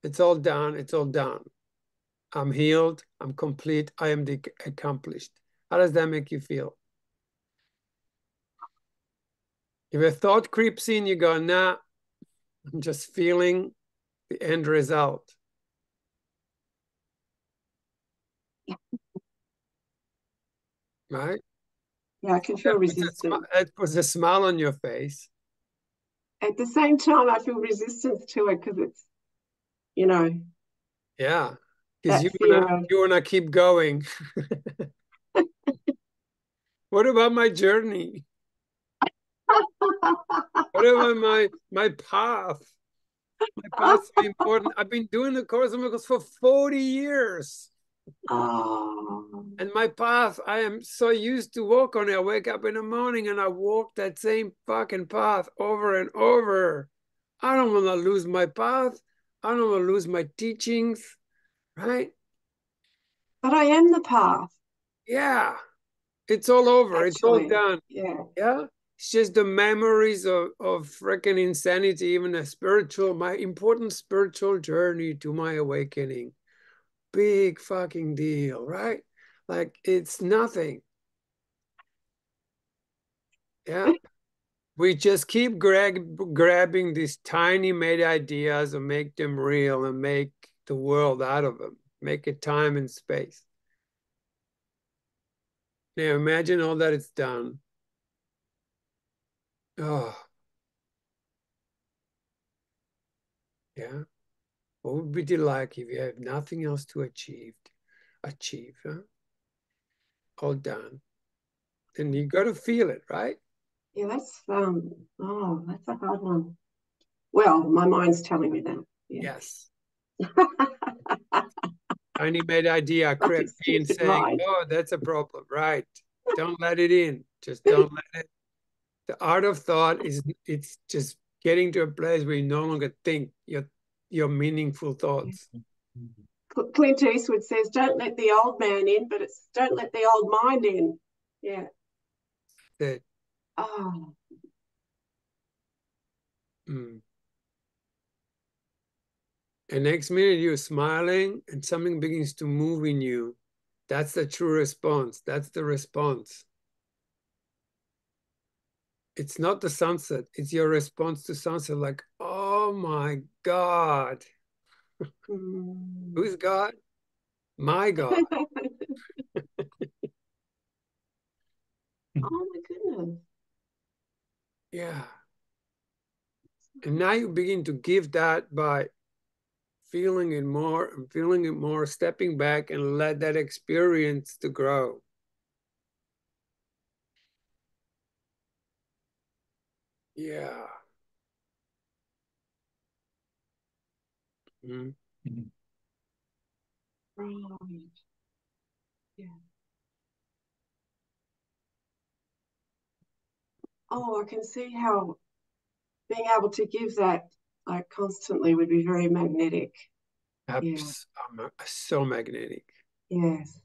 It's all done. It's all done. I'm healed. I'm complete. I am the accomplished. How does that make you feel? If a thought creeps in, you go, nah, I'm just feeling the end result. Right? Yeah, I can feel resistance. That puts a smile on your face. At the same time, I feel resistance to it because it's, Yeah, because you fear want to keep going. What about my journey? What about my path? My path's so important. I've been doing the Course of Miracles for 40 years. And my path, I am so used to walk on it. I wake up in the morning and I walk that same fucking path over and over. I don't want to lose my path. I don't want to lose my teachings, right? But I am the path. Yeah, it's all over. It's all Actually, done. Yeah. It's just the memories of freaking insanity, even my important spiritual journey to my awakening. Big fucking deal, right? Like it's nothing. Yeah. We just keep grabbing these tiny made ideas and make them real and make the world out of them. Make it time and space. Now imagine all that it's done. Oh. Yeah. What would it like if you have nothing else to achieve, huh? All done. And you got to feel it, right? Yeah, that's oh, that's a hard one. Well, my mind's telling me that. Yeah. Yes. Tiny made idea crept in saying, mind. oh, that's a problem, right? Don't let it in. Just don't let it. The art of thought is, it's just getting to a place where you no longer think your meaningful thoughts. Clint Eastwood says, don't let the old man in, but it's don't let the old mind in. Yeah. That, Oh. And next minute you're smiling and something begins to move in you. That's the true response. That's the response. It's not the sunset. It's your response to sunset. Like, oh my God. Who's God? My God. Oh my goodness. Yeah. And now you begin to give that by feeling it more and feeling it more, stepping back and let that experience to grow. Yeah. Right. Yeah. Oh, I can see how being able to give that like constantly would be very magnetic. Yeah. So magnetic. Yes.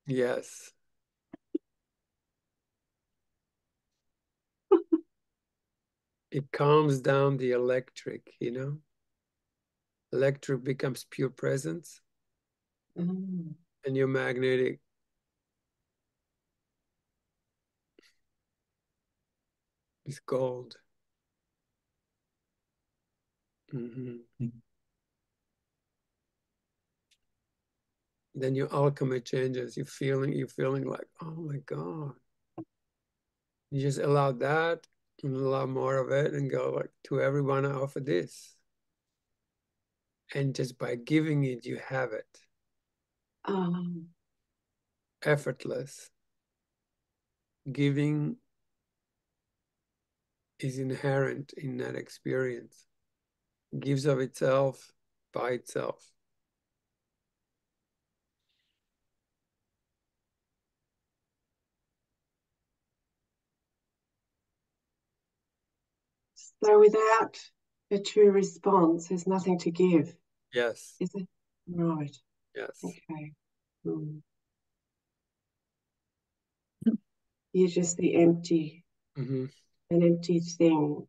Yes. It calms down the electric, you know? Electric becomes pure presence. And you're magnetic. It's gold. Then your alchemy changes. You're feeling like, oh my God. You just allow that and allow more of it and go like, to everyone I offer this. And just by giving it, you have it. Effortless. Giving is inherent in that experience. It gives of itself by itself. So without a true response, there's nothing to give. Yes. Is it? Right. Yes. Okay. You're just the empty, an empty thing.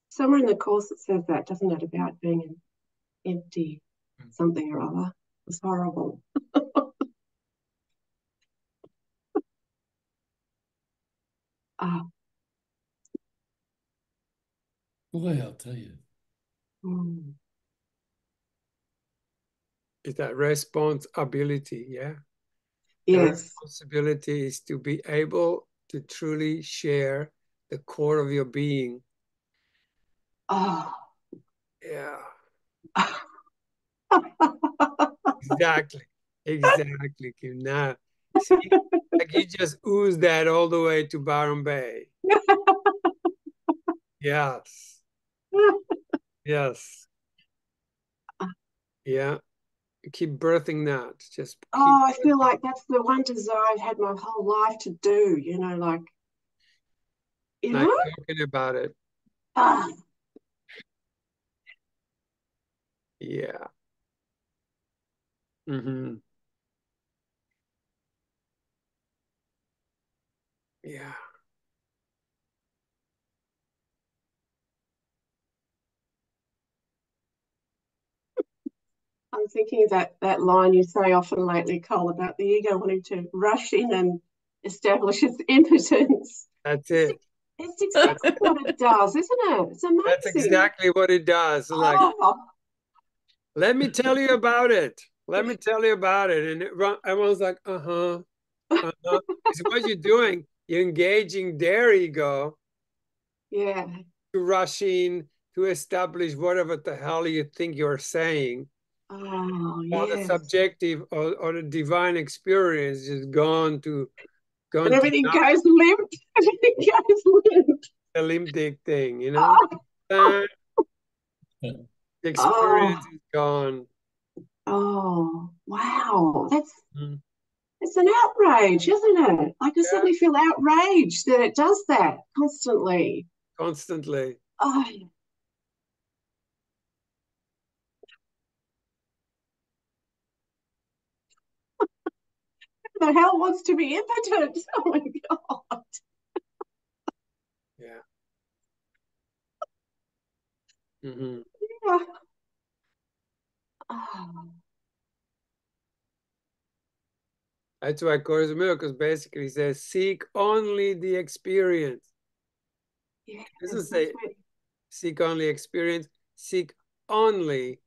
Somewhere in the Course it says that, doesn't it, about being an empty something or other. It's horrible. Boy, I'll tell you. Is that responsibility, yeah? Yes. The responsibility is to be able to truly share the core of your being. Oh. Yeah. Exactly, Kim. Now, see, like you just ooze that all the way to Byron Bay. Yes. Yes. Yeah. Keep birthing that. Just keep I feel like that's the one desire I've had my whole life to do, you know, like, you know? talking about it. Yeah. Yeah. I'm thinking that line you say often lately, Cole, about the ego wanting to rush in and establish its impotence. That's it. It's exactly what it does, isn't it? It's amazing. That's exactly what it does. Like, let me tell you about it. Let me tell you about it. And everyone's like, It's what you're doing. You're engaging their ego. Yeah. To rush in, to establish whatever the hell you think you're saying. Oh, All the yes. subjective or the divine experience is gone to And everything goes limp. Everything goes limp. the limbic thing, you know? Oh. The experience is gone. Oh, wow. That's Mm. it's an outrage, isn't it? Like I suddenly feel outraged that it does that constantly. Constantly. Oh. Who the hell wants to be impotent? Oh my God. Yeah. Mm-hmm. Yeah. Oh. That's why Course in Miracles basically says, seek only the experience. Yes, It doesn't say seek only experience, seek only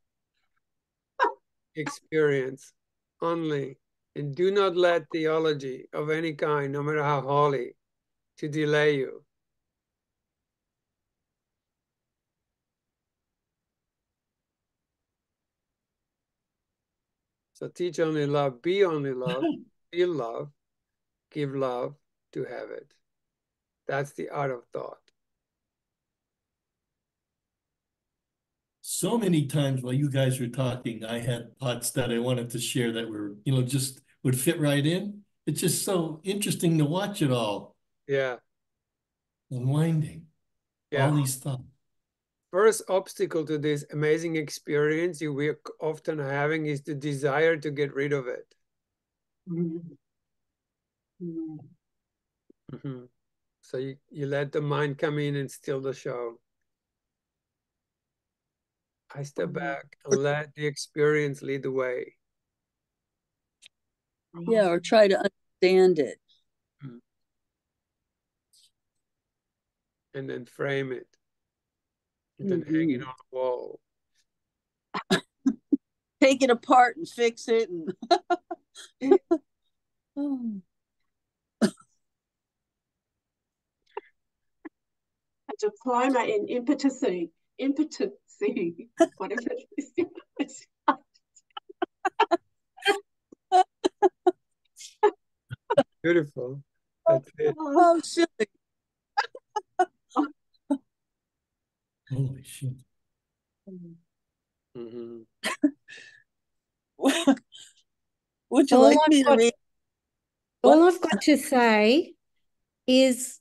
experience, only. And do not let theology of any kind, no matter how holy, to delay you. So teach only love, be only love, feel love, give love to have it. That's the art of thought. So many times while you guys were talking, I had thoughts that I wanted to share that were, just would fit right in. It's just so interesting to watch it all. Yeah. Unwinding. Yeah. All these thoughts. First obstacle to this amazing experience we're often having is the desire to get rid of it. Mm. Mm. Mm-hmm. So you let the mind come in and steal the show. I step back and let the experience lead the way. Yeah, or try to understand it. And then frame it. And then hang it on the wall. Take it apart and fix it. And A diploma in impotency, whatever it is. Beautiful. That's it. Oh, silly. Holy shit. Mm-hmm. Would you like me to read? All I've got to say is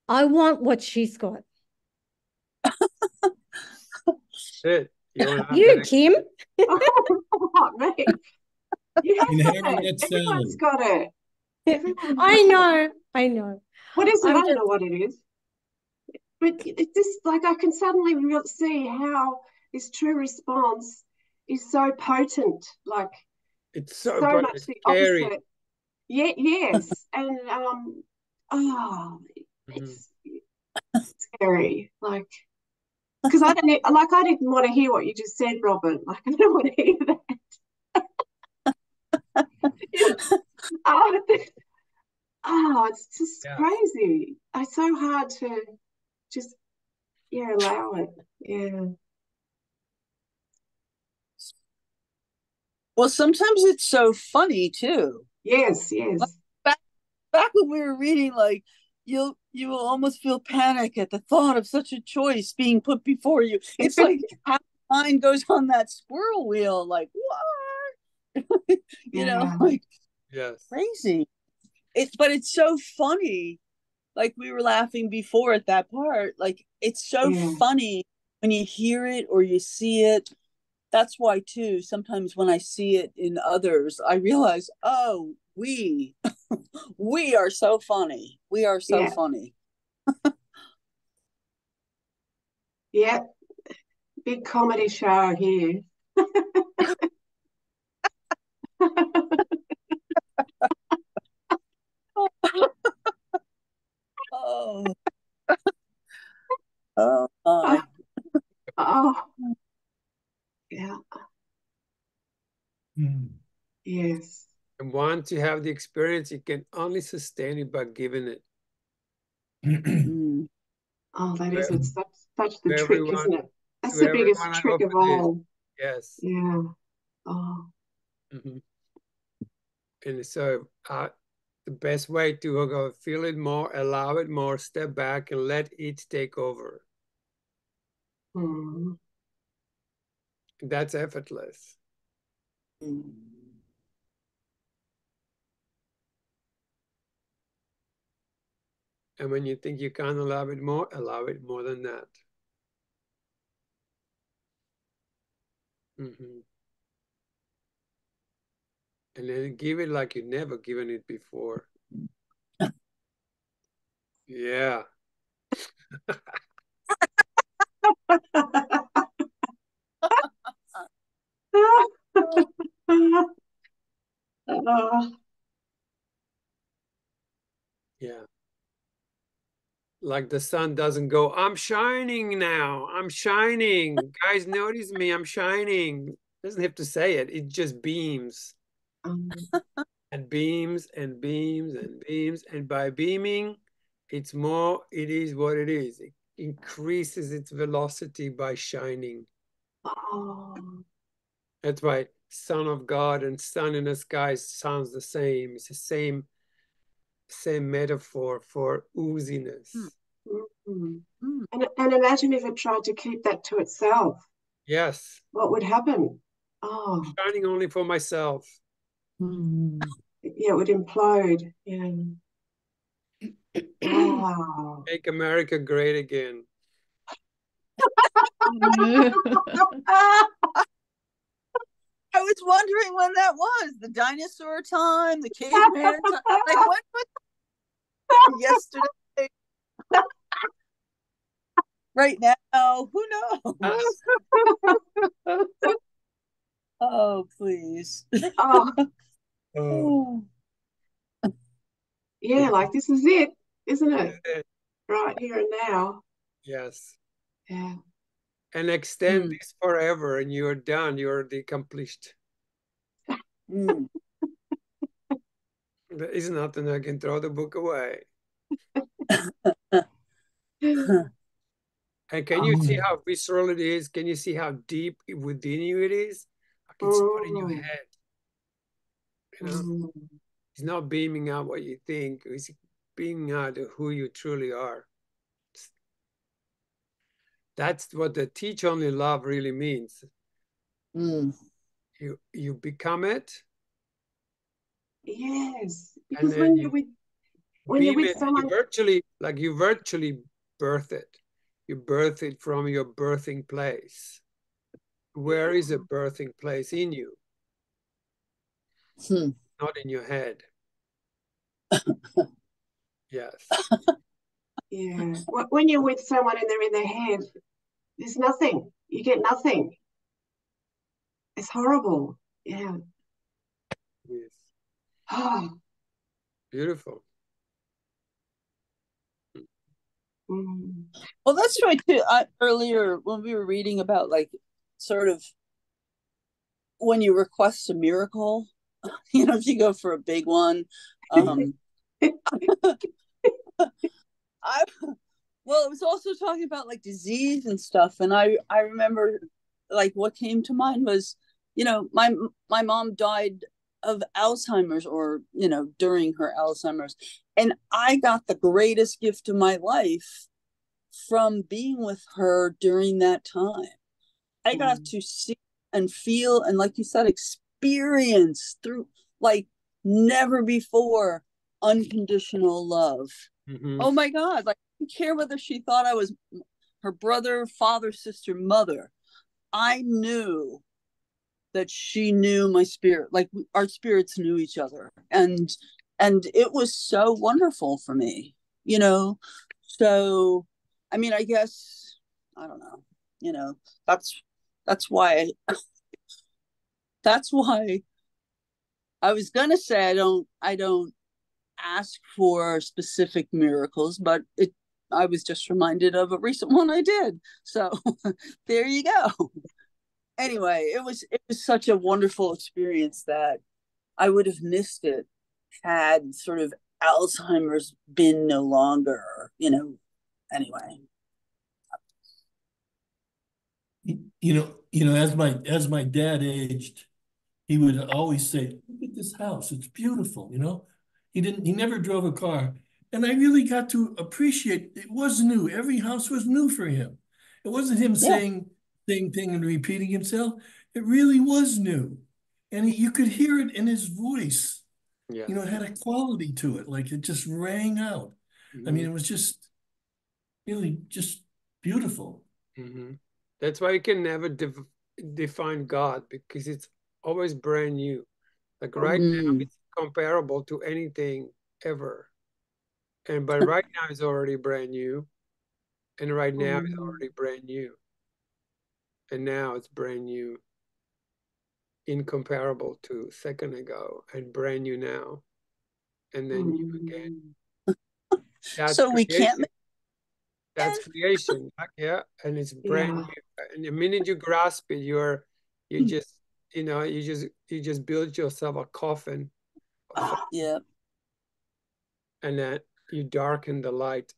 I want what she's got. It. You, Kim. Not me. You have Inherit it. Everyone's salad. got it. Everyone's I know. What is it? I'm I don't know what it is. But it's just like I can suddenly see how this true response is so potent. Like it's so much the scary. opposite. Yeah, yes. And it's scary. Like because I didn't want to hear what you just said, Robert. Like I don't want to hear that. It's just crazy. It's so hard to just allow it. Yeah. Well, sometimes it's so funny too. Yes. Back when we were reading, like you will almost feel panic at the thought of such a choice being put before you. It's like how the mind goes on that squirrel wheel, like what? you know, like crazy. But it's so funny. Like we were laughing before at that part. Like it's so funny when you hear it or you see it. That's why too, sometimes when I see it in others, I realize, oh, we are so funny. We are so funny. Yeah. Big comedy show here. Oh. Oh my. Yeah. Yes. And once you have the experience, you can only sustain it by giving it. That is it. Such the trick, isn't it? That's the biggest trick of all. Yes. Yeah. Oh. And so the best way to go feel it more, allow it more, step back and let it take over. Mm. That's effortless. Mm. And when you think you can't allow it more than that. And then give it like you've never given it before. Yeah. Yeah. Like the sun doesn't go, I'm shining now. I'm shining. Guys, notice me. I'm shining. Doesn't have to say it. It just beams. And beams and beams and beams. And by beaming, it's more, it is what it is. It increases its velocity by shining. Oh. That's why Son of God and sun in the sky sounds the same. It's the same metaphor for ooziness. And imagine if it tried to keep that to itself. Yes. What would happen? Oh. I'm shining only for myself. Yeah, it would implode. Yeah. Wow. Make America great again. I was wondering when that was. The dinosaur time, the caveman time. Like, what was yesterday? Right now, who knows? Oh, please. Oh. Yeah, like this is it, isn't it? Right here and now. Yes. Yeah. And extend this forever and you're done. You're accomplished. There is nothing I can throw the book away. And can you see how visceral it is? Can you see how deep within you it is? Like it's not in your head. You know? It's not beaming out what you think. It's beaming out who you truly are. That's what the teach only love really means. You become it. Yes. Because when you're with someone, you virtually birth it. You birth it from your birthing place. Where is a birthing place in you? Not in your head. Yes. Yeah. When you're with someone and they're in their head, there's nothing. You get nothing. It's horrible. Yeah. Yes. Oh. Beautiful. Well, that's right too. Earlier when we were reading about like sort of when you request a miracle, if you go for a big one, it was also talking about like disease and stuff, and I remember like what came to mind was, my mom died of Alzheimer's, or during her Alzheimer's, and I got the greatest gift of my life from being with her during that time. I got to see and feel and, like you said, experience through like never before unconditional love. Oh my God, like I didn't care whether she thought I was her brother, father, sister, mother. I knew that she knew my spirit, like our spirits knew each other, and it was so wonderful for me, so I mean, I guess I don't know, that's why I was gonna say I don't ask for specific miracles, but I was just reminded of a recent one I did, so there you go. Anyway, it was such a wonderful experience that I would have missed it had sort of Alzheimer's been no longer, anyway. As my dad aged, he would always say, look at this house, it's beautiful, you know? He never drove a car. And I really got to appreciate it was new. Every house was new for him. It wasn't him saying thing and repeating himself. It really was new. And you could hear it in his voice. Yeah. You know, it had a quality to it, like it just rang out. I mean, it was just really just beautiful. That's why you can never define God, because it's always brand new. Like right now, it's comparable to anything ever. But right now it's already brand new. And right now it's already brand new. And now it's brand new, incomparable to a second ago, and brand new now. And then new again. That's so we can't. That's creation. Yeah. And it's brand new. And the minute you grasp it, you just, you know, you just build yourself a coffin. Yeah. And then you darken the light.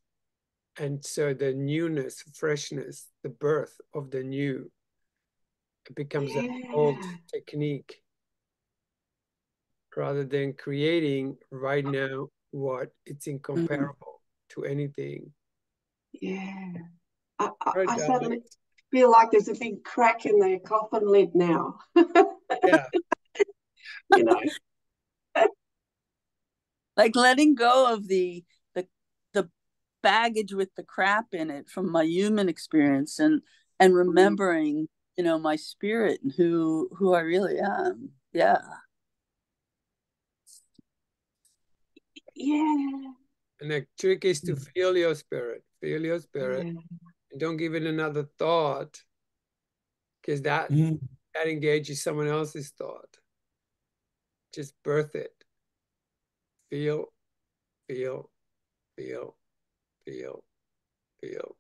And so the newness, freshness, the birth of the new, it becomes an old technique rather than creating right now what it's incomparable to anything. Yeah. I suddenly feel like there's a big crack in the coffin lid now. Yeah. You know. Like letting go of the baggage with the crap in it from my human experience, and remembering, you know, my spirit and who I really am. Yeah. And the trick is to feel your spirit. Feel your spirit. And don't give it another thought, because that engages someone else's thought. Just birth it. Feel, feel, feel, feel, feel.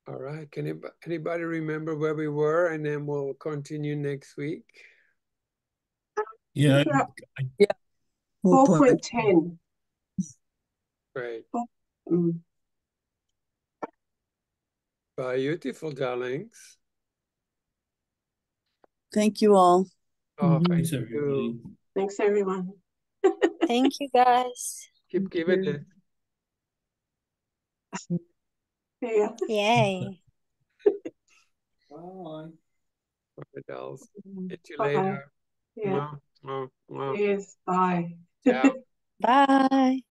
All right. Can anybody remember where we were? And then we'll continue next week. Yeah. 4.10. Great. Beautiful, darlings. Thank you all. Oh, Thanks, everybody. Thanks, everyone. Thank you, guys. Keep giving it. Yeah. Yay. Bye. Bye, dolls. Get you Bye. later. Yeah. Mwah, mwah, mwah. Yes. Bye. Ciao. Bye.